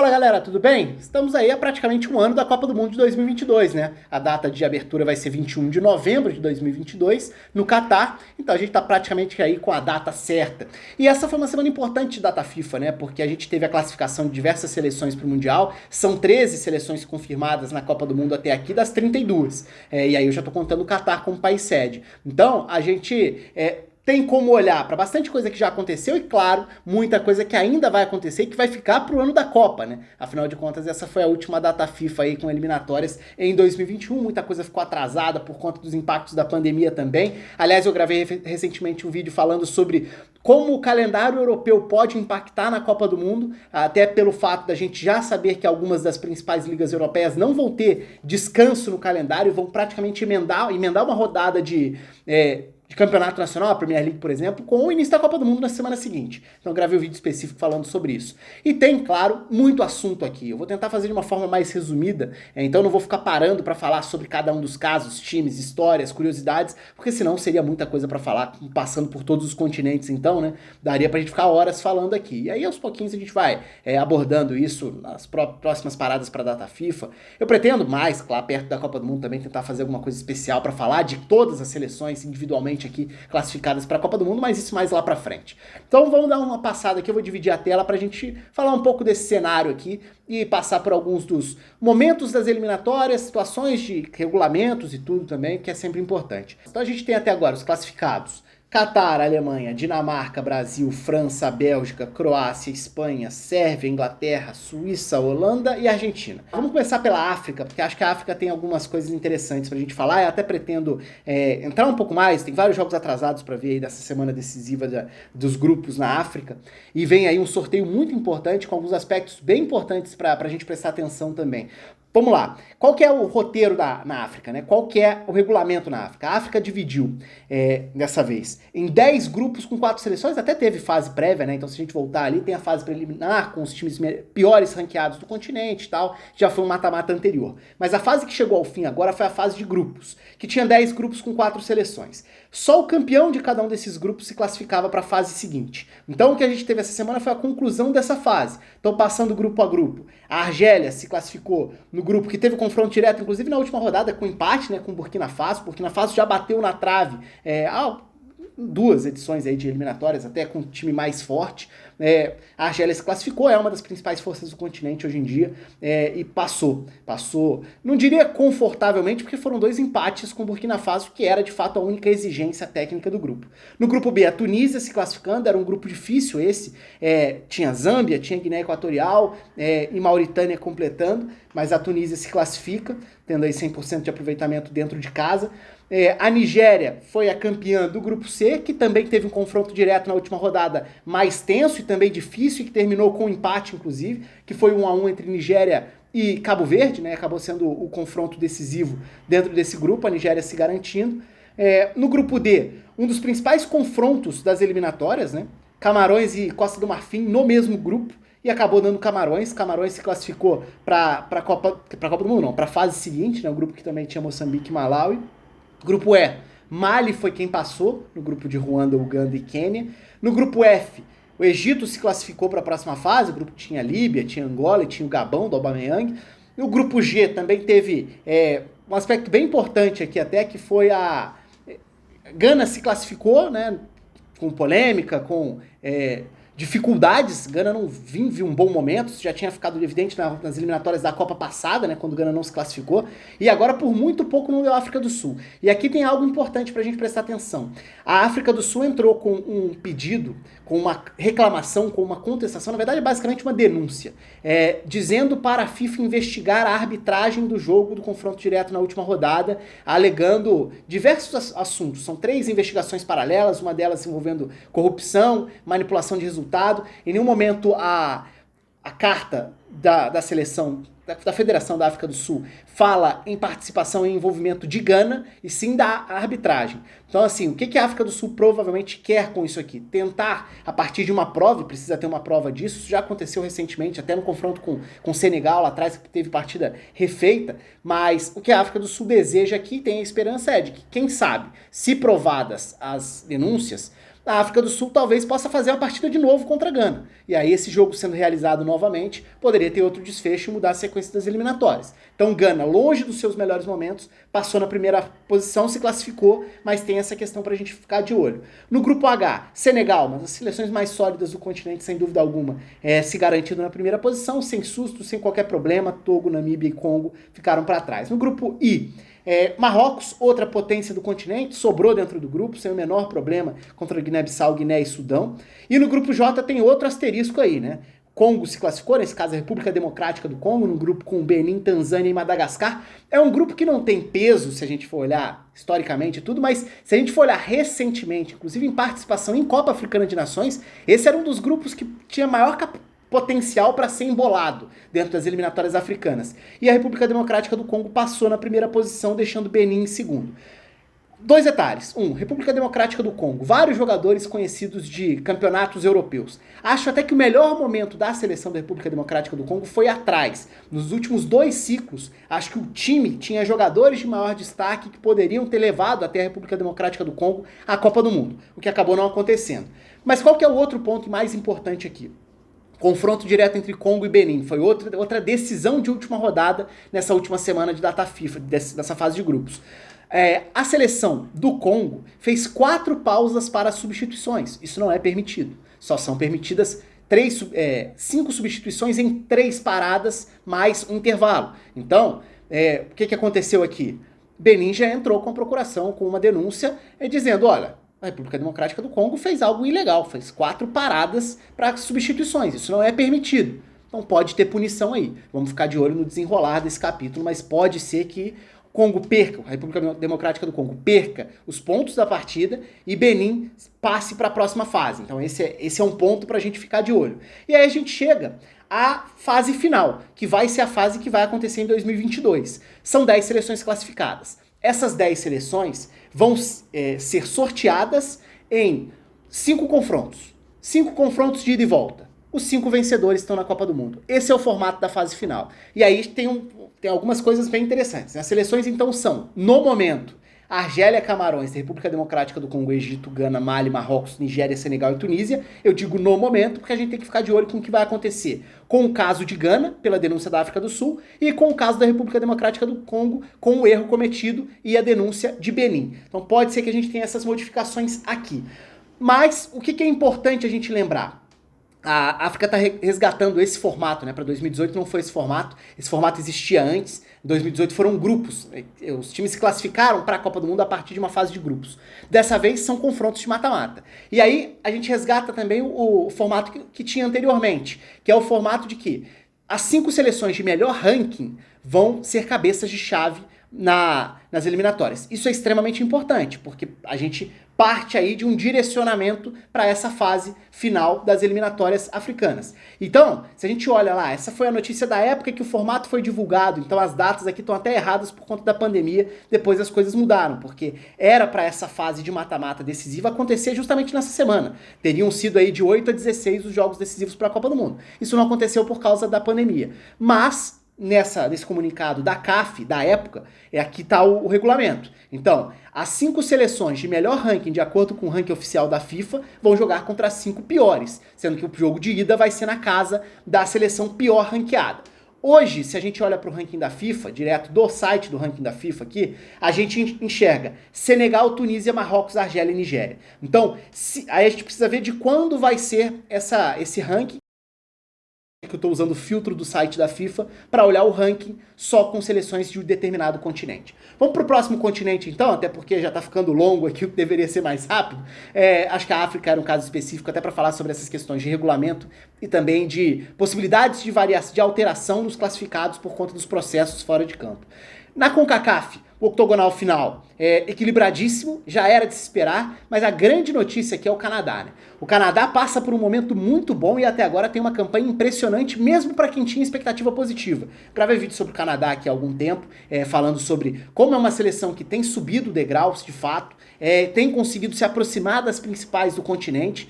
Fala galera, tudo bem? Estamos aí há praticamente um ano da Copa do Mundo de 2022, né? A data de abertura vai ser 21 de novembro de 2022 no Catar, então a gente tá praticamente aí com a data certa. E essa foi uma semana importante de data FIFA, né? Porque a gente teve a classificação de diversas seleções para o Mundial, são 13 seleções confirmadas na Copa do Mundo até aqui das 32. E aí eu já tô contando o Catar como país sede. Então a gente tem como olhar para bastante coisa que já aconteceu e, claro, muita coisa que ainda vai acontecer e que vai ficar para o ano da Copa, né? Afinal de contas, essa foi a última data FIFA aí com eliminatórias em 2021. Muita coisa ficou atrasada por conta dos impactos da pandemia também. Aliás, eu gravei recentemente um vídeo falando sobre como o calendário europeu pode impactar na Copa do Mundo, até pelo fato da gente já saber que algumas das principais ligas europeias não vão ter descanso no calendário, vão praticamente emendar uma rodada de campeonato nacional, a Premier League, por exemplo, com o início da Copa do Mundo na semana seguinte. Então eu gravei um vídeo específico falando sobre isso. E tem, claro, muito assunto aqui. Eu vou tentar fazer de uma forma mais resumida, então não vou ficar parando para falar sobre cada um dos casos, times, histórias, curiosidades, porque senão seria muita coisa para falar, passando por todos os continentes, então, né? Daria pra gente ficar horas falando aqui. E aí aos pouquinhos a gente vai abordando isso nas próximas paradas para data FIFA. Eu pretendo mais, claro, perto da Copa do Mundo também tentar fazer alguma coisa especial para falar de todas as seleções individualmente aqui classificadas para a Copa do Mundo, mas isso mais lá para frente. Então vamos dar uma passada aqui, eu vou dividir a tela para a gente falar um pouco desse cenário aqui e passar por alguns dos momentos das eliminatórias, situações de regulamentos e tudo também, que é sempre importante. Então a gente tem até agora os classificados: Catar, Alemanha, Dinamarca, Brasil, França, Bélgica, Croácia, Espanha, Sérvia, Inglaterra, Suíça, Holanda e Argentina. Vamos começar pela África, porque acho que a África tem algumas coisas interessantes pra gente falar. Eu até pretendo entrar um pouco mais, tem vários jogos atrasados pra ver aí dessa semana decisiva dos grupos na África. E vem aí um sorteio muito importante, com alguns aspectos bem importantes pra gente prestar atenção também. Vamos lá. Qual que é o roteiro na África, né? Qual que é o regulamento na África? A África dividiu, dessa vez, em 10 grupos com 4 seleções. Até teve fase prévia, né? Então se a gente voltar ali, tem a fase preliminar com os times piores ranqueados do continente e tal. Já foi um mata-mata anterior. Mas a fase que chegou ao fim agora foi a fase de grupos, que tinha 10 grupos com 4 seleções. Só o campeão de cada um desses grupos se classificava para a fase seguinte. Então o que a gente teve essa semana foi a conclusão dessa fase. Então passando grupo a grupo, a Argélia se classificou no grupo que teve confronto direto, inclusive na última rodada, com empate, né, com o Burkina Faso. Burkina Faso já bateu na trave há 2 edições aí de eliminatórias, até com um time mais forte. A Argélia se classificou, é uma das principais forças do continente hoje em dia, e passou, não diria confortavelmente, porque foram 2 empates com o Burkina Faso, que era de fato a única exigência técnica do grupo. No grupo B, a Tunísia se classificando, era um grupo difícil esse, tinha Zâmbia, tinha Guiné Equatorial e Mauritânia completando, mas a Tunísia se classifica, tendo aí 100% de aproveitamento dentro de casa. A Nigéria foi a campeã do grupo C, que também teve um confronto direto na última rodada mais tenso e também difícil, e que terminou com um empate, inclusive, que foi 1-1 entre Nigéria e Cabo Verde, né? Acabou sendo o confronto decisivo dentro desse grupo, a Nigéria se garantindo. No grupo D, um dos principais confrontos das eliminatórias, né? Camarões e Costa do Marfim no mesmo grupo, e acabou dando Camarões. Camarões se classificou para a Copa do Mundo, não, para a fase seguinte, né? O grupo que também tinha Moçambique e Malawi. Grupo E, Mali foi quem passou, no grupo de Ruanda, Uganda e Quênia. No grupo F, o Egito se classificou para a próxima fase, o grupo tinha Líbia, tinha Angola e tinha o Gabão, do Aubameyang. No grupo G também teve um aspecto bem importante aqui até, que foi a Gana se classificou, né, com polêmica, com dificuldades. Gana não vive um bom momento, isso já tinha ficado evidente nas eliminatórias da Copa passada, né, quando Gana não se classificou, e agora por muito pouco não deu a África do Sul. E aqui tem algo importante pra gente prestar atenção. A África do Sul entrou com um pedido, com uma reclamação, com uma contestação, na verdade é basicamente uma denúncia, dizendo para a FIFA investigar a arbitragem do jogo do confronto direto na última rodada, alegando diversos assuntos. São 3 investigações paralelas, uma delas envolvendo corrupção, manipulação de resultados. Em nenhum momento a carta da seleção, da Federação da África do Sul, fala em participação e envolvimento de Gana, e sim da arbitragem. Então, assim, o que a África do Sul provavelmente quer com isso aqui? Tentar, a partir de uma prova, e precisa ter uma prova disso, isso já aconteceu recentemente, até no confronto com Senegal, lá atrás, que teve partida refeita, mas o que a África do Sul deseja aqui, tem a esperança de que, quem sabe, se provadas as denúncias, a África do Sul talvez possa fazer uma partida de novo contra a Gana. E aí esse jogo sendo realizado novamente, poderia ter outro desfecho e mudar a sequência das eliminatórias. Então Gana, longe dos seus melhores momentos, passou na primeira posição, se classificou, mas tem essa questão pra gente ficar de olho. No grupo H, Senegal, uma das seleções mais sólidas do continente, sem dúvida alguma, se garantindo na primeira posição, sem susto, sem qualquer problema. Togo, Namíbia e Congo ficaram para trás. No grupo I, Marrocos, outra potência do continente, sobrou dentro do grupo, sem o menor problema, contra Guiné-Bissau, Guiné e Sudão. E no grupo J tem outro asterisco aí, né? Congo se classificou, nesse caso a República Democrática do Congo, no grupo com Benin, Tanzânia e Madagascar. É um grupo que não tem peso, se a gente for olhar historicamente e tudo, mas se a gente for olhar recentemente, inclusive em participação em Copa Africana de Nações, esse era um dos grupos que tinha maior potencial para ser embolado dentro das eliminatórias africanas. E a República Democrática do Congo passou na primeira posição, deixando Benin em segundo. Dois detalhes. República Democrática do Congo. Vários jogadores conhecidos de campeonatos europeus. Acho até que o melhor momento da seleção da República Democrática do Congo foi atrás. Nos últimos 2 ciclos, acho que o time tinha jogadores de maior destaque que poderiam ter levado até a República Democrática do Congo à Copa do Mundo, o que acabou não acontecendo. Mas qual que é o outro ponto mais importante aqui? Confronto direto entre Congo e Benin. Foi outra decisão de última rodada nessa última semana de data FIFA, dessa fase de grupos. A seleção do Congo fez 4 pausas para substituições. Isso não é permitido. Só são permitidas 5 substituições em 3 paradas mais um intervalo. Então, o que aconteceu aqui? Benin já entrou com a procuração, com uma denúncia, dizendo, olha, a República Democrática do Congo fez algo ilegal, fez 4 paradas para substituições. Isso não é permitido. Então pode ter punição aí. Vamos ficar de olho no desenrolar desse capítulo, mas pode ser que Congo perca, a República Democrática do Congo perca os pontos da partida e Benin passe para a próxima fase. Então esse é um ponto para a gente ficar de olho. E aí a gente chega à fase final, que vai ser a fase que vai acontecer em 2022. São 10 seleções classificadas. Essas 10 seleções vão ser sorteadas em 5 confrontos. 5 confrontos de ida e volta. Os 5 vencedores estão na Copa do Mundo. Esse é o formato da fase final. E aí tem algumas coisas bem interessantes. As seleções, então, são, no momento, Argélia, Camarões, República Democrática do Congo, Egito, Gana, Mali, Marrocos, Nigéria, Senegal e Tunísia. Eu digo no momento porque a gente tem que ficar de olho com o que vai acontecer com o caso de Gana, pela denúncia da África do Sul, e com o caso da República Democrática do Congo, com o erro cometido e a denúncia de Benin. Então pode ser que a gente tenha essas modificações aqui. Mas o que é importante a gente lembrar? A África está resgatando esse formato, né? Para 2018 não foi esse formato existia antes. Em 2018 foram grupos, os times se classificaram para a Copa do Mundo a partir de uma fase de grupos. Dessa vez são confrontos de mata-mata. E aí a gente resgata também o formato que tinha anteriormente, que é o formato de que as 5 seleções de melhor ranking vão ser cabeças de chave nas eliminatórias. Isso é extremamente importante, porque a gente parte aí de um direcionamento para essa fase final das eliminatórias africanas. Então, se a gente olha lá, essa foi a notícia da época que o formato foi divulgado, então as datas aqui estão até erradas por conta da pandemia, depois as coisas mudaram, porque era para essa fase de mata-mata decisiva acontecer justamente nessa semana. Teriam sido aí de 8 a 16 os jogos decisivos para a Copa do Mundo. Isso não aconteceu por causa da pandemia. Mas nesse comunicado da CAF, da época, aqui está o regulamento. Então, as 5 seleções de melhor ranking, de acordo com o ranking oficial da FIFA, vão jogar contra as 5 piores, sendo que o jogo de ida vai ser na casa da seleção pior ranqueada. Hoje, se a gente olha para o ranking da FIFA, direto do site do ranking da FIFA aqui, a gente enxerga Senegal, Tunísia, Marrocos, Argélia e Nigéria. Então, aí a gente precisa ver de quando vai ser esse ranking, que eu estou usando o filtro do site da FIFA para olhar o ranking só com seleções de um determinado continente. Vamos para o próximo continente então, até porque já está ficando longo aqui, o que deveria ser mais rápido. Acho que a África era um caso específico até para falar sobre essas questões de regulamento e também de possibilidades de alteração nos classificados por conta dos processos fora de campo. Na CONCACAF, o octogonal final é equilibradíssimo, já era de se esperar, mas a grande notícia aqui é o Canadá, né? O Canadá passa por um momento muito bom e até agora tem uma campanha impressionante, mesmo para quem tinha expectativa positiva. Gravei vídeo sobre o Canadá aqui há algum tempo, falando sobre como é uma seleção que tem subido degraus, de fato, tem conseguido se aproximar das principais do continente,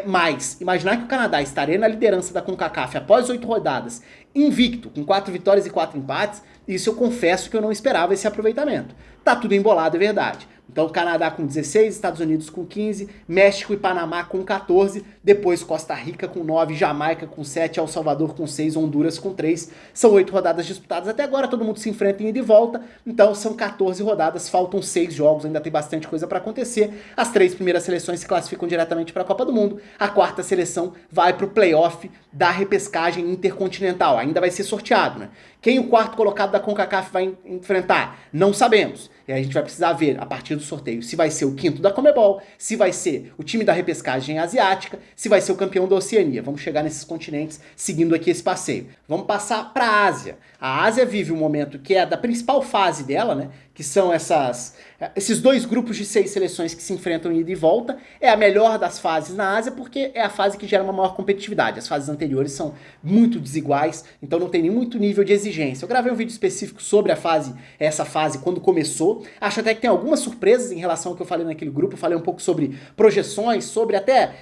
mas imaginar que o Canadá estaria na liderança da CONCACAF após 8 rodadas, invicto, com 4 vitórias e 4 empates, Isso eu confesso que eu não esperava esse aproveitamento. Tá tudo embolado, é verdade. Então, Canadá com 16, Estados Unidos com 15, México e Panamá com 14, depois Costa Rica com 9, Jamaica com 7, El Salvador com 6, Honduras com 3. São 8 rodadas disputadas até agora, todo mundo se enfrenta em ida e volta, então são 14 rodadas, faltam 6 jogos, ainda tem bastante coisa para acontecer. As 3 primeiras seleções se classificam diretamente para a Copa do Mundo, a 4ª seleção vai para o playoff da repescagem intercontinental, ainda vai ser sorteado, né? Quem o 4º colocado da CONCACAF vai enfrentar? Não sabemos. E aí a gente vai precisar ver, a partir do sorteio, se vai ser o 5º da Conmebol, se vai ser o time da repescagem asiática, se vai ser o campeão da Oceania. Vamos chegar nesses continentes seguindo aqui esse passeio. Vamos passar para a Ásia. A Ásia vive um momento que é da principal fase dela, né? Que são esses 2 grupos de 6 seleções que se enfrentam em ida e volta. É a melhor das fases na Ásia porque é a fase que gera uma maior competitividade. As fases anteriores são muito desiguais, então não tem nem muito nível de exigência. Eu gravei um vídeo específico sobre essa fase quando começou. Acho até que tem algumas surpresas em relação ao que eu falei naquele grupo. Eu falei um pouco sobre projeções, sobre até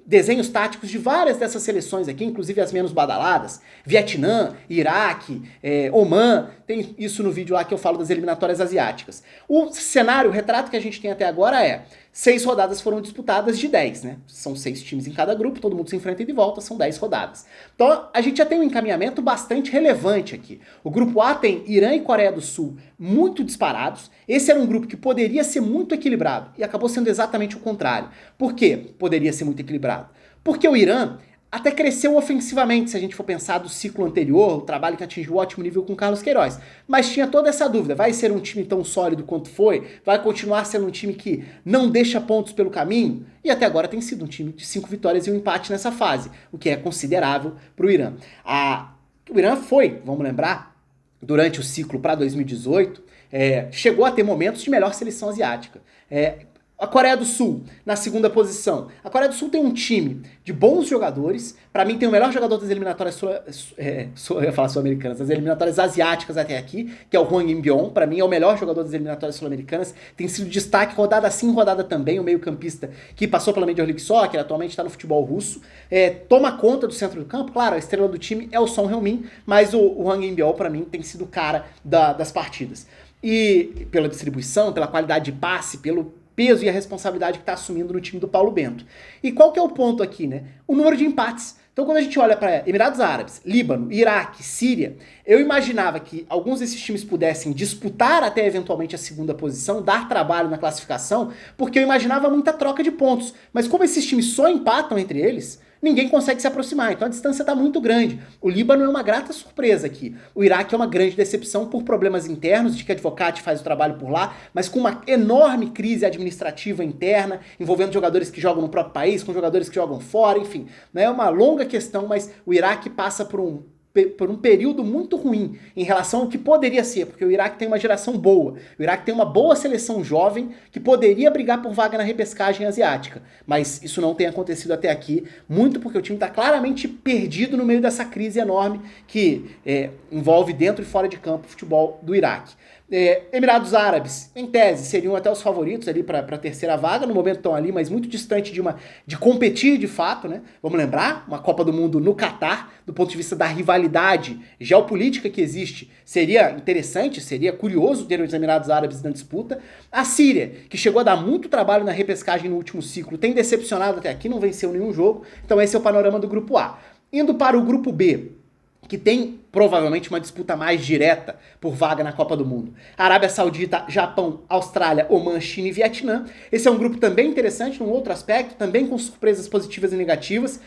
desenhos táticos de várias dessas seleções aqui, inclusive as menos badaladas, Vietnã, Iraque, Omã, tem isso no vídeo lá que eu falo das eliminatórias asiáticas. O cenário, o retrato que a gente tem até agora é 6 rodadas foram disputadas de 10, né? São 6 times em cada grupo, todo mundo se enfrenta e de volta, são 10 rodadas. Então a gente já tem um encaminhamento bastante relevante aqui. O grupo A tem Irã e Coreia do Sul muito disparados. Esse era um grupo que poderia ser muito equilibrado e acabou sendo exatamente o contrário. Por quê? Poderia ser muito equilibrado. Porque o Irã até cresceu ofensivamente, se a gente for pensar do ciclo anterior, o trabalho que atingiu ótimo nível com Carlos Queiroz. Mas tinha toda essa dúvida, vai ser um time tão sólido quanto foi? Vai continuar sendo um time que não deixa pontos pelo caminho? E até agora tem sido um time de 5 vitórias e um empate nessa fase, o que é considerável para o Irã. O Irã foi, vamos lembrar, durante o ciclo para 2018, chegou a ter momentos de melhor seleção asiática. A Coreia do Sul, na segunda posição. A Coreia do Sul tem um time de bons jogadores. Pra mim, tem o melhor jogador das eliminatórias eu ia falar sul-americanas, das eliminatórias asiáticas até aqui, que é o Hwang In-byong. Pra mim, é o melhor jogador das eliminatórias sul-americanas. Tem sido destaque rodada sim, rodada também. O meio-campista que passou pela Major League Soccer, atualmente está no futebol russo. Toma conta do centro do campo. Claro, a estrela do time é o Son Heung-min, mas o Hwang In-byong, pra mim, tem sido o cara das partidas. E pela distribuição, pela qualidade de passe, pelo peso e a responsabilidade que está assumindo no time do Paulo Bento. E qual que é o ponto aqui, né? O número de empates. Então, quando a gente olha para Emirados Árabes, Líbano, Iraque, Síria, eu imaginava que alguns desses times pudessem disputar até eventualmente a segunda posição, dar trabalho na classificação, porque eu imaginava muita troca de pontos. Mas como esses times só empatam entre eles, ninguém consegue se aproximar, então a distância está muito grande. O Líbano é uma grata surpresa aqui. O Iraque é uma grande decepção por problemas internos, de que a Advocate faz o trabalho por lá, mas com uma enorme crise administrativa interna, envolvendo jogadores que jogam no próprio país, com jogadores que jogam fora, enfim. Não é uma longa questão, mas o Iraque passa por um período muito ruim em relação ao que poderia ser, porque o Iraque tem uma geração boa, o Iraque tem uma boa seleção jovem que poderia brigar por vaga na repescagem asiática, mas isso não tem acontecido até aqui, muito porque o time está claramente perdido no meio dessa crise enorme que envolve dentro e fora de campo o futebol do Iraque. Emirados Árabes, em tese, seriam até os favoritos ali para a terceira vaga, no momento estão ali, mas muito distante de competir de fato, né? Vamos lembrar, uma Copa do Mundo no Catar, do ponto de vista da rivalidade geopolítica que existe, seria interessante, seria curioso ter os Emirados Árabes na disputa. A Síria, que chegou a dar muito trabalho na repescagem no último ciclo, tem decepcionado até aqui, não venceu nenhum jogo, então esse é o panorama do grupo A. Indo para o grupo B, que tem provavelmente uma disputa mais direta por vaga na Copa do Mundo. Arábia Saudita, Japão, Austrália, Omã, China e Vietnã. Esse é um grupo também interessante num outro aspecto, também com surpresas positivas e negativas.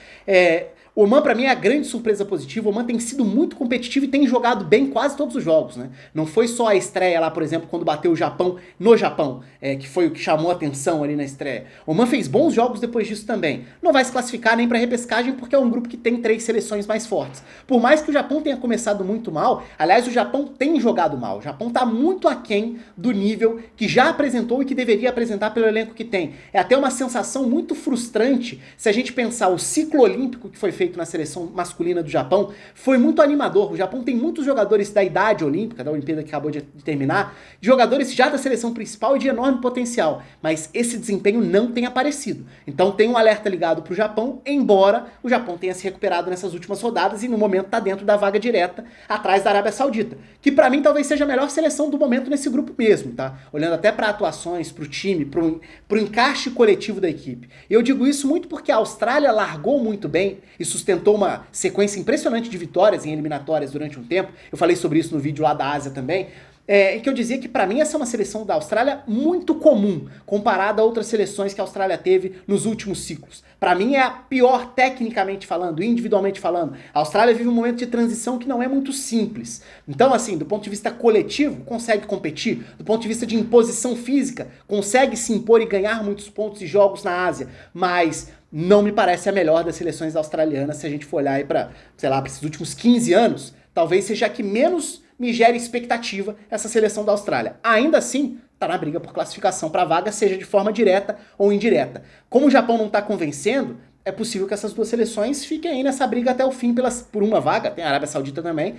O Oman, pra mim, é a grande surpresa positiva. O Oman tem sido muito competitivo e tem jogado bem quase todos os jogos, né? Não foi só a estreia lá, por exemplo, quando bateu o Japão no Japão, que foi o que chamou a atenção ali na estreia. O Oman fez bons jogos depois disso também. Não vai se classificar nem pra repescagem porque é um grupo que tem 3 seleções mais fortes. Por mais que o Japão tenha começado muito mal, aliás, o Japão tem jogado mal. O Japão tá muito aquém do nível que já apresentou e que deveria apresentar pelo elenco que tem. É até uma sensação muito frustrante se a gente pensar o ciclo olímpico que foi feito feito na seleção masculina do Japão foi muito animador. O Japão tem muitos jogadores da idade olímpica, da Olimpíada que acabou de terminar, jogadores já da seleção principal e de enorme potencial, mas esse desempenho não tem aparecido. Então tem um alerta ligado pro Japão, embora o Japão tenha se recuperado nessas últimas rodadas e no momento tá dentro da vaga direta, atrás da Arábia Saudita, que pra mim talvez seja a melhor seleção do momento nesse grupo mesmo, tá? Olhando até pra atuações, pro time, pro encaixe coletivo da equipe. E eu digo isso muito porque a Austrália largou muito bem e sustentou uma sequência impressionante de vitórias em eliminatórias durante um tempo. Eu falei sobre isso no vídeo lá da Ásia também. Em que eu dizia que pra mim essa é uma seleção da Austrália muito comum, comparada a outras seleções que a Austrália teve nos últimos ciclos. Pra mim é a pior tecnicamente falando, individualmente falando. A Austrália vive um momento de transição que não é muito simples. Então, assim, do ponto de vista coletivo, consegue competir. Do ponto de vista de imposição física, consegue se impor e ganhar muitos pontos e jogos na Ásia. Mas não me parece a melhor das seleções australianas se a gente for olhar aí pra, sei lá, pra esses últimos 15 anos. Talvez seja a que menos me gera expectativa essa seleção da Austrália. Ainda assim, tá na briga por classificação para a vaga, seja de forma direta ou indireta. Como o Japão não está convencendo, é possível que essas duas seleções fiquem aí nessa briga até o fim por uma vaga, tem a Arábia Saudita também,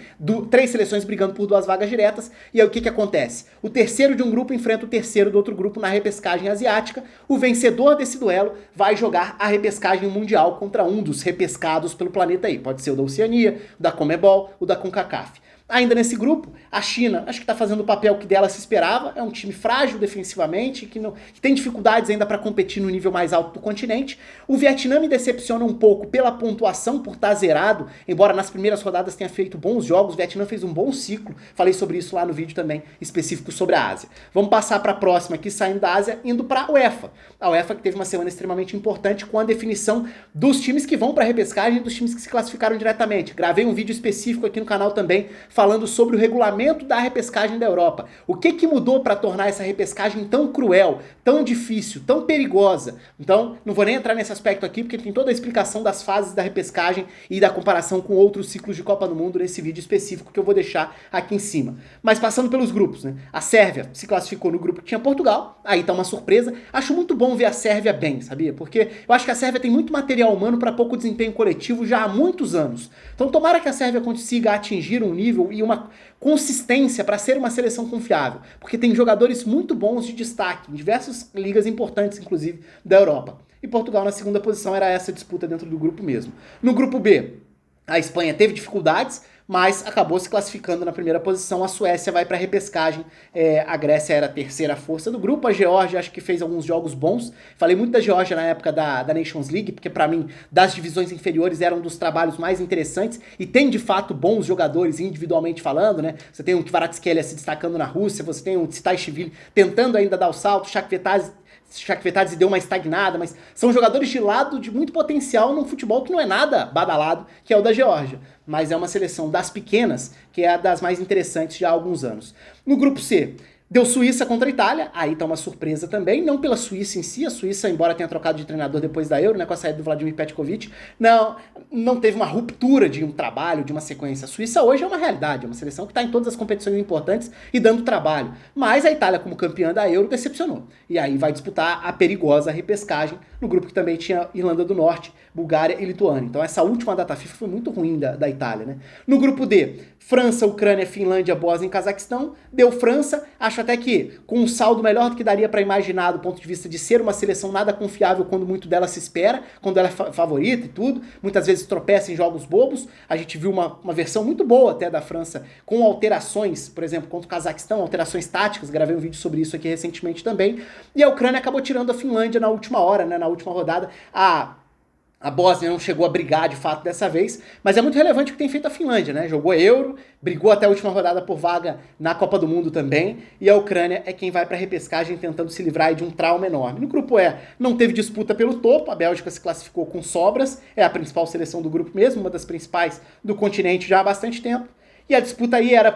3 seleções brigando por 2 vagas diretas, e aí o que acontece? O terceiro de um grupo enfrenta o terceiro do outro grupo na repescagem asiática, o vencedor desse duelo vai jogar a repescagem mundial contra um dos repescados pelo planeta aí, pode ser o da Oceania, o da Conmebol, o da CONCACAF. Ainda nesse grupo, a China, acho que está fazendo o papel que dela se esperava, é um time frágil defensivamente, que tem dificuldades ainda para competir no nível mais alto do continente. O Vietnã me decepciona um pouco pela pontuação, por estar zerado, embora nas primeiras rodadas tenha feito bons jogos, o Vietnã fez um bom ciclo, falei sobre isso lá no vídeo também específico sobre a Ásia. Vamos passar para a próxima aqui, saindo da Ásia, indo para a UEFA. A UEFA que teve uma semana extremamente importante com a definição dos times que vão para a repescagem e dos times que se classificaram diretamente. Gravei um vídeo específico aqui no canal também, falando sobre o regulamento da repescagem da Europa. O que mudou para tornar essa repescagem tão cruel, tão difícil, tão perigosa? Então, não vou nem entrar nesse aspecto aqui, porque tem toda a explicação das fases da repescagem e da comparação com outros ciclos de Copa do Mundo nesse vídeo específico que eu vou deixar aqui em cima. Mas passando pelos grupos, né? A Sérvia se classificou no grupo que tinha Portugal, aí tá uma surpresa. Acho muito bom ver a Sérvia bem, sabia? Porque eu acho que a Sérvia tem muito material humano para pouco desempenho coletivo já há muitos anos. Então tomara que a Sérvia consiga atingir um nível e uma consistência para ser uma seleção confiável, porque tem jogadores muito bons de destaque em diversas ligas importantes, inclusive da Europa. E Portugal na segunda posição, era essa disputa dentro do grupo mesmo. No grupo B, a Espanha teve dificuldades, mas acabou se classificando na primeira posição. A Suécia vai para a repescagem, a Grécia era a terceira força do grupo, a Geórgia acho que fez alguns jogos bons. Falei muito da Geórgia na época da Nations League, porque para mim, das divisões inferiores, era um dos trabalhos mais interessantes, e tem de fato bons jogadores individualmente falando, né? Você tem o Kvaratskhelia se destacando na Rússia, você tem o Tsaishvili tentando ainda dar o salto, Shakhvetadze deu uma estagnada, mas são jogadores de lado de muito potencial num futebol que não é nada badalado, que é o da Geórgia. Mas é uma seleção das pequenas, que é a das mais interessantes já há alguns anos. No grupo C, deu Suíça contra a Itália, aí tá uma surpresa também, não pela Suíça em si, a Suíça, embora tenha trocado de treinador depois da Euro, né, com a saída do Vladimir Petkovic, não teve uma ruptura de um trabalho, de uma sequência. A Suíça hoje é uma realidade, é uma seleção que está em todas as competições importantes e dando trabalho. Mas a Itália, como campeã da Euro, decepcionou. E aí vai disputar a perigosa repescagem no grupo que também tinha Irlanda do Norte, Bulgária e Lituânia. Então essa última data FIFA foi muito ruim da Itália, né? No grupo D, França, Ucrânia, Finlândia, Bósnia e Cazaquistão, deu França. Acho até que com um saldo melhor do que daria para imaginar do ponto de vista de ser uma seleção nada confiável quando muito dela se espera, quando ela é favorita e tudo, muitas vezes tropeça em jogos bobos. A gente viu uma versão muito boa até da França, com alterações, por exemplo, contra o Cazaquistão, alterações táticas, gravei um vídeo sobre isso aqui recentemente também, e a Ucrânia acabou tirando a Finlândia na última hora, né, na última rodada. A Bósnia não chegou a brigar de fato dessa vez, mas é muito relevante o que tem feito a Finlândia, né? Jogou Euro, brigou até a última rodada por vaga na Copa do Mundo também, e a Ucrânia é quem vai para a repescagem tentando se livrar de um trauma enorme. No grupo E, não teve disputa pelo topo, a Bélgica se classificou com sobras, é a principal seleção do grupo mesmo, uma das principais do continente já há bastante tempo, e a disputa aí era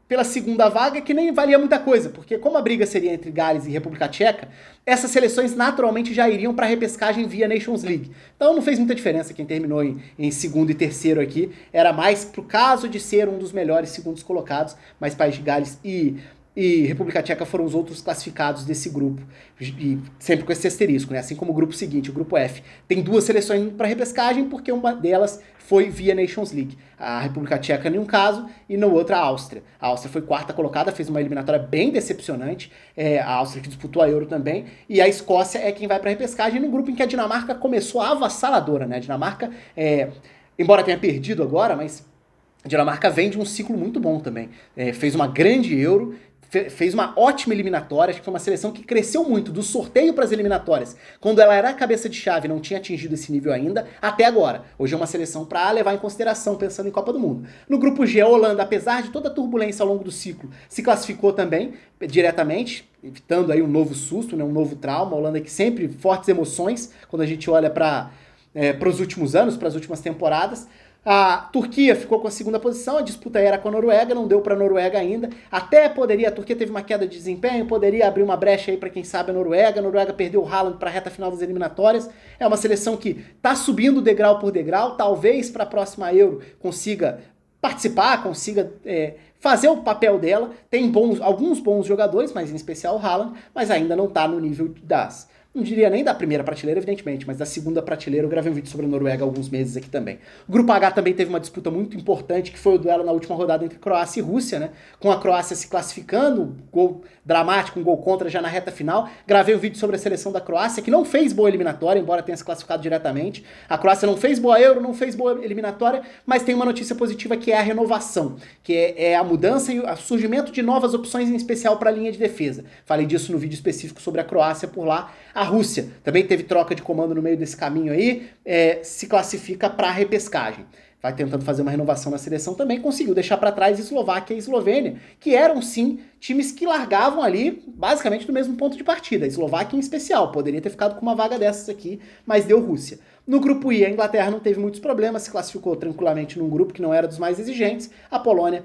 pela segunda vaga, que nem valia muita coisa, porque como a briga seria entre Gales e República Tcheca, essas seleções naturalmente já iriam para a repescagem via Nations League. Então não fez muita diferença quem terminou em segundo e terceiro aqui, era mais pro caso de ser um dos melhores segundos colocados, mas País de Gales e e República Tcheca foram os outros classificados desse grupo, e sempre com esse asterisco, né? Assim como o grupo seguinte, o grupo F, tem duas seleções para repescagem, porque uma delas foi via Nations League. A República Tcheca em um caso, e no outro a Áustria. A Áustria foi quarta colocada, fez uma eliminatória bem decepcionante, a Áustria que disputou a Euro também, e a Escócia é quem vai para repescagem, num grupo em que a Dinamarca começou avassaladora, né? A Dinamarca, embora tenha perdido agora, mas a Dinamarca vem de um ciclo muito bom também. Fez uma grande Euro, fez uma ótima eliminatória, acho que foi uma seleção que cresceu muito do sorteio para as eliminatórias, quando ela era a cabeça de chave e não tinha atingido esse nível ainda, até agora. Hoje é uma seleção para levar em consideração, pensando em Copa do Mundo. No grupo G, a Holanda, apesar de toda a turbulência ao longo do ciclo, se classificou também, diretamente, evitando aí um novo susto, né, um novo trauma. A Holanda que sempre fortes emoções, quando a gente olha para os últimos anos, para as últimas temporadas. A Turquia ficou com a segunda posição, a disputa era com a Noruega, não deu para a Noruega ainda. Até poderia, a Turquia teve uma queda de desempenho, poderia abrir uma brecha aí para quem sabe a Noruega. A Noruega perdeu o Haaland para a reta final das eliminatórias. É uma seleção que está subindo degrau por degrau, talvez para a próxima Euro consiga participar, consiga fazer o papel dela. Tem alguns bons jogadores, mas em especial o Haaland, mas ainda não está no nível não diria nem da primeira prateleira, evidentemente, mas da segunda prateleira. Eu gravei um vídeo sobre a Noruega há alguns meses aqui também. O Grupo H também teve uma disputa muito importante, que foi o duelo na última rodada entre Croácia e Rússia, né? Com a Croácia se classificando, gol dramático, um gol contra já na reta final. Gravei um vídeo sobre a seleção da Croácia, que não fez boa eliminatória, embora tenha se classificado diretamente. A Croácia não fez boa Euro, não fez boa eliminatória, mas tem uma notícia positiva que é a renovação, que é a mudança e o surgimento de novas opções, em especial para a linha de defesa. Falei disso no vídeo específico sobre a Croácia por lá. A Rússia também teve troca de comando no meio desse caminho aí, se classifica para a repescagem. Vai tentando fazer uma renovação na seleção também, conseguiu deixar para trás Eslováquia e Eslovênia, que eram sim times que largavam ali basicamente do mesmo ponto de partida. A Eslováquia em especial, poderia ter ficado com uma vaga dessas aqui, mas deu Rússia. No grupo I, a Inglaterra não teve muitos problemas, se classificou tranquilamente num grupo que não era dos mais exigentes. A Polônia,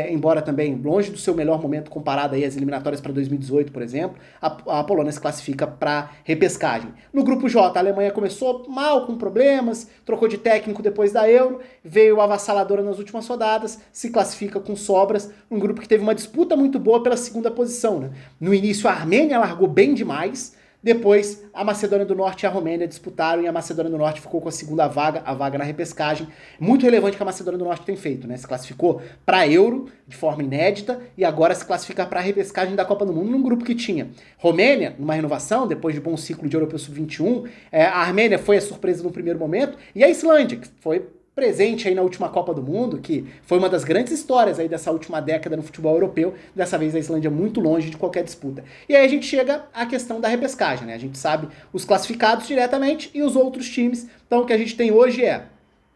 embora também longe do seu melhor momento comparado aí às eliminatórias para 2018, por exemplo, a Polônia se classifica para repescagem. No grupo J, a Alemanha começou mal, com problemas, trocou de técnico depois da Euro, veio avassaladora nas últimas rodadas, se classifica com sobras, um grupo que teve uma disputa muito boa pela segunda posição, né? No início, a Armênia largou bem demais. Depois, a Macedônia do Norte e a Romênia disputaram e a Macedônia do Norte ficou com a segunda vaga, a vaga na repescagem. Muito relevante que a Macedônia do Norte tem feito, né? Se classificou para a Euro de forma inédita e agora se classifica para a repescagem da Copa do Mundo num grupo que tinha Romênia, numa renovação, depois de bom ciclo de Europeu Sub-21. A Armênia foi a surpresa no primeiro momento e a Islândia, que foi presente aí na última Copa do Mundo, que foi uma das grandes histórias aí dessa última década no futebol europeu. Dessa vez a Islândia muito longe de qualquer disputa. E aí a gente chega à questão da repescagem, né? A gente sabe os classificados diretamente e os outros times. Então o que a gente tem hoje é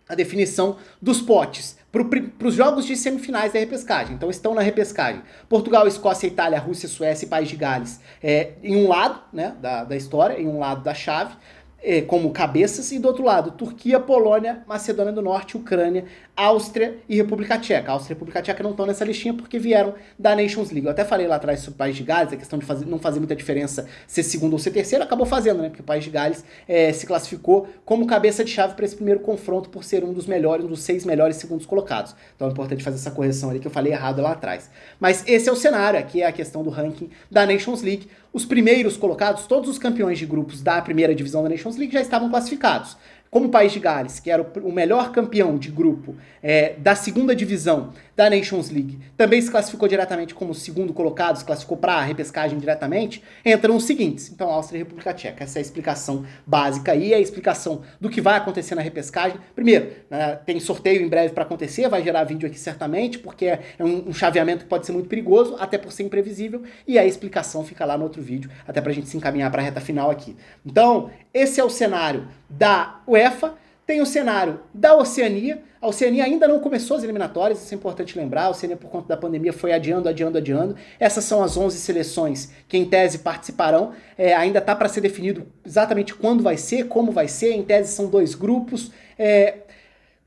a definição dos potes para os jogos de semifinais da repescagem. Então estão na repescagem Portugal, Escócia, Itália, Rússia, Suécia e País de Gales em um lado, né, da história, em um lado da chave, como cabeças, e do outro lado, Turquia, Polônia, Macedônia do Norte, Ucrânia, Áustria e República Tcheca. A Áustria e a República Tcheca não estão nessa listinha porque vieram da Nations League. Eu até falei lá atrás sobre o País de Gales, a questão de não fazer muita diferença ser segundo ou ser terceiro, acabou fazendo, né? Porque o País de Gales se classificou como cabeça de chave para esse primeiro confronto por ser um dos melhores, um dos 6 melhores segundos colocados. Então é importante fazer essa correção ali que eu falei errado lá atrás. Mas esse é o cenário, aqui é a questão do ranking da Nations League. Os primeiros colocados, todos os campeões de grupos da primeira divisão da Nations League já estavam classificados. Como o País de Gales, que era o melhor campeão de grupo da segunda divisão da Nations League, também se classificou diretamente como segundo colocado, se classificou para a repescagem diretamente, entram os seguintes. Então, Áustria e República Tcheca. Essa é a explicação básica aí, a explicação do que vai acontecer na repescagem. Primeiro, tem sorteio em breve para acontecer, vai gerar vídeo aqui certamente, porque é um chaveamento que pode ser muito perigoso, até por ser imprevisível, e a explicação fica lá no outro vídeo, até para a gente se encaminhar para a reta final aqui. Então, esse é o cenário da UEFA. Tem o cenário da Oceania. A Oceania ainda não começou as eliminatórias, isso é importante lembrar. A Oceania, por conta da pandemia, foi adiando. Essas são as 11 seleções que, em tese, participarão. Ainda está para ser definido exatamente quando vai ser, como vai ser. Em tese, são 2 grupos.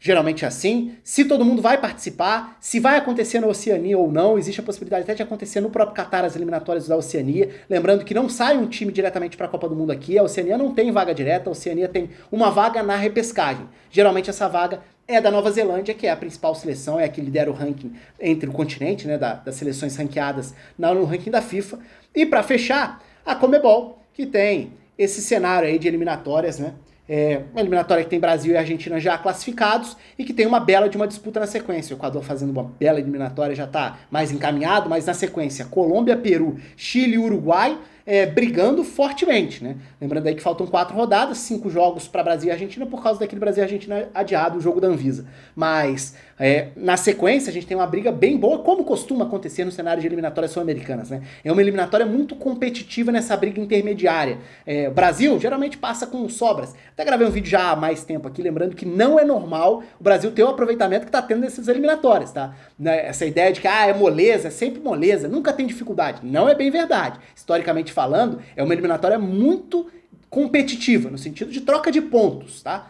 Geralmente é assim. Se todo mundo vai participar, se vai acontecer na Oceania ou não, existe a possibilidade até de acontecer no próprio Catar as eliminatórias da Oceania. Lembrando que não sai um time diretamente para a Copa do Mundo aqui, a Oceania não tem vaga direta, a Oceania tem uma vaga na repescagem. Geralmente essa vaga é da Nova Zelândia, que é a principal seleção, é a que lidera o ranking entre o continente, né, das seleções ranqueadas no ranking da FIFA. E para fechar, a Conmebol, que tem esse cenário aí de eliminatórias, né? Uma eliminatória que tem Brasil e Argentina já classificados e que tem uma bela de uma disputa na sequência. O Equador fazendo uma bela eliminatória já está mais encaminhado, mas na sequência Colômbia, Peru, Chile e Uruguai brigando fortemente, né? Lembrando aí que faltam 4 rodadas, 5 jogos para Brasil e Argentina por causa daquele Brasil e Argentina adiado, o jogo da Anvisa. Mas na sequência a gente tem uma briga bem boa, como costuma acontecer no cenário de eliminatórias sul-americanas, né? É uma eliminatória muito competitiva nessa briga intermediária. O Brasil geralmente passa com sobras. Até gravei um vídeo já há mais tempo aqui, lembrando que não é normal o Brasil ter o aproveitamento que está tendo nessas eliminatórias, tá? Essa ideia de que é moleza, é sempre moleza, nunca tem dificuldade. Não é bem verdade. Historicamente falando, é uma eliminatória muito competitiva, no sentido de troca de pontos, tá?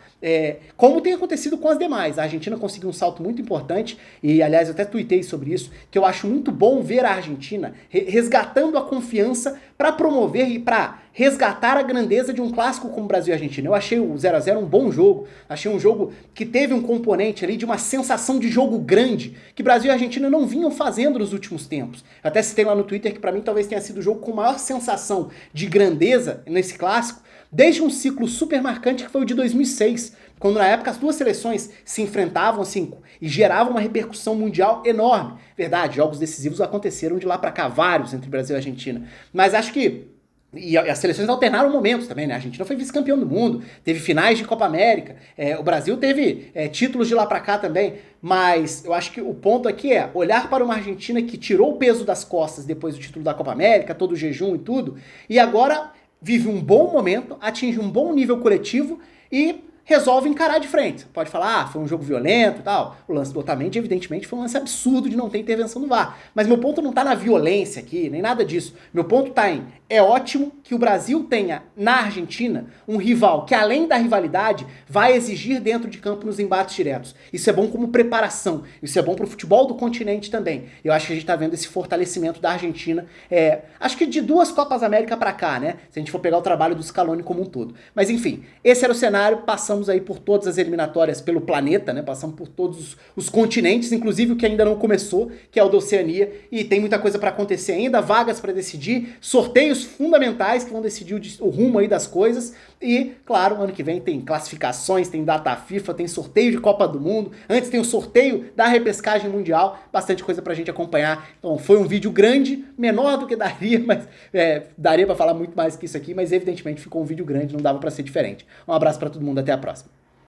Como tem acontecido com as demais. A Argentina conseguiu um salto muito importante, e aliás eu até tuitei sobre isso, que eu acho muito bom ver a Argentina resgatando a confiança para promover e para resgatar a grandeza de um clássico como Brasil e Argentina. Eu achei o 0 a 0 um bom jogo, achei um jogo que teve um componente ali de uma sensação de jogo grande, que Brasil e Argentina não vinham fazendo nos últimos tempos. Eu até citei lá no Twitter que para mim talvez tenha sido o jogo com maior sensação de grandeza nesse clássico, desde um ciclo super marcante que foi o de 2006, quando na época as duas seleções se enfrentavam assim, e geravam uma repercussão mundial enorme. Verdade, jogos decisivos aconteceram de lá pra cá, vários entre Brasil e Argentina. Mas acho que e as seleções alternaram momentos também, né? A Argentina foi vice-campeão do mundo, teve finais de Copa América, o Brasil teve títulos de lá pra cá também, mas eu acho que o ponto aqui é olhar para uma Argentina que tirou o peso das costas depois do título da Copa América, todo o jejum e tudo, e agora vive um bom momento, atinge um bom nível coletivo e resolve encarar de frente. Pode falar, foi um jogo violento e tal. O lance do Otamendi, evidentemente, foi um lance absurdo de não ter intervenção do VAR. Mas meu ponto não tá na violência aqui, nem nada disso. Meu ponto tá em, é ótimo que o Brasil tenha, na Argentina, um rival que, além da rivalidade, vai exigir dentro de campo nos embates diretos. Isso é bom como preparação. Isso é bom pro futebol do continente também. Eu acho que a gente tá vendo esse fortalecimento da Argentina. Acho que de 2 Copas América pra cá, né? Se a gente for pegar o trabalho do Scaloni como um todo. Mas enfim, esse era o cenário. Passamos aí por todas as eliminatórias pelo planeta, né? Passamos por todos os continentes, inclusive o que ainda não começou, que é o da Oceania, e tem muita coisa para acontecer ainda, vagas para decidir, sorteios fundamentais que vão decidir o rumo aí das coisas, e, claro, ano que vem tem classificações, tem data FIFA, tem sorteio de Copa do Mundo, antes tem o sorteio da repescagem mundial, bastante coisa pra gente acompanhar. Então foi um vídeo grande, menor do que daria, mas daria para falar muito mais que isso aqui, mas evidentemente ficou um vídeo grande, não dava para ser diferente. Um abraço para todo mundo, até a próxima.